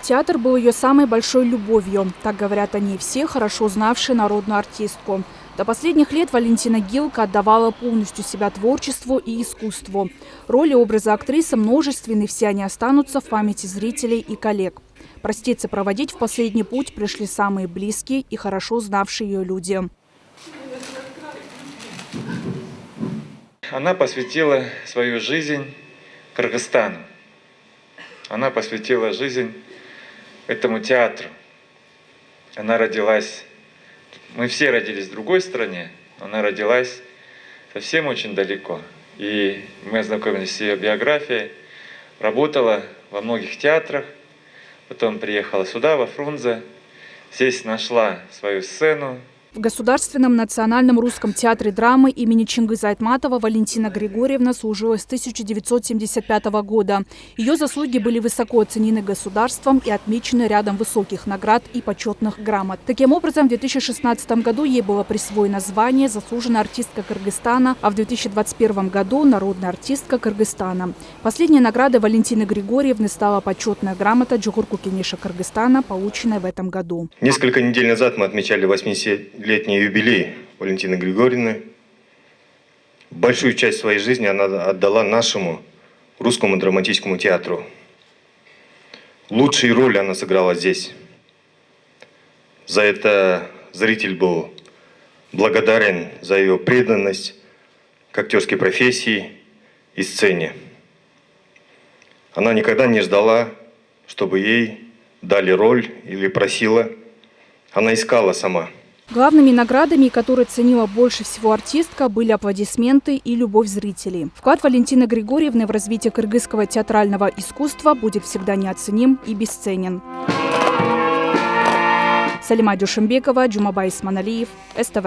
Театр был ее самой большой любовью. Так говорят о ней все, хорошо знавшие народную артистку. До последних лет Валентина Гилка отдавала полностью себя творчеству и искусству. Роли и образы актрисы множественны, все они останутся в памяти зрителей и коллег. Проститься, проводить в последний путь пришли самые близкие и хорошо знавшие ее люди. Она посвятила свою жизнь Кыргызстану. Она посвятила жизнь этому театру. Она родилась, мы все родились в другой стране, она родилась совсем очень далеко. И мы ознакомились с ее биографией, работала во многих театрах, потом приехала сюда, во Фрунзе, здесь нашла свою сцену. В Государственном национальном русском театре драмы имени Чингиза Айтматова Валентина Григорьевна служила с 1975 года. Ее заслуги были высоко оценены государством и отмечены рядом высоких наград и почетных грамот. Таким образом, в 2016 году ей было присвоено звание «Заслуженная артистка Кыргызстана», а в 2021 году «Народная артистка Кыргызстана». Последней наградой Валентины Григорьевны стала почетная грамота Джугурку Кенеша Кыргызстана, полученная в этом году. Несколько недель назад мы отмечали 80-летний юбилей Валентины Григорьевны. Большую часть своей жизни она отдала нашему русскому драматическому театру. Лучшую роль она сыграла здесь. За это зритель был благодарен за ее преданность к актерской профессии и сцене. Она никогда не ждала, чтобы ей дали роль или просила. Она искала сама. Главными наградами, которые ценила больше всего артистка, были аплодисменты и любовь зрителей. Вклад Валентины Григорьевны в развитие кыргызского театрального искусства будет всегда неоценим и бесценен. Салима Дюшембекова, Джумабай Исманалиев, СТВ.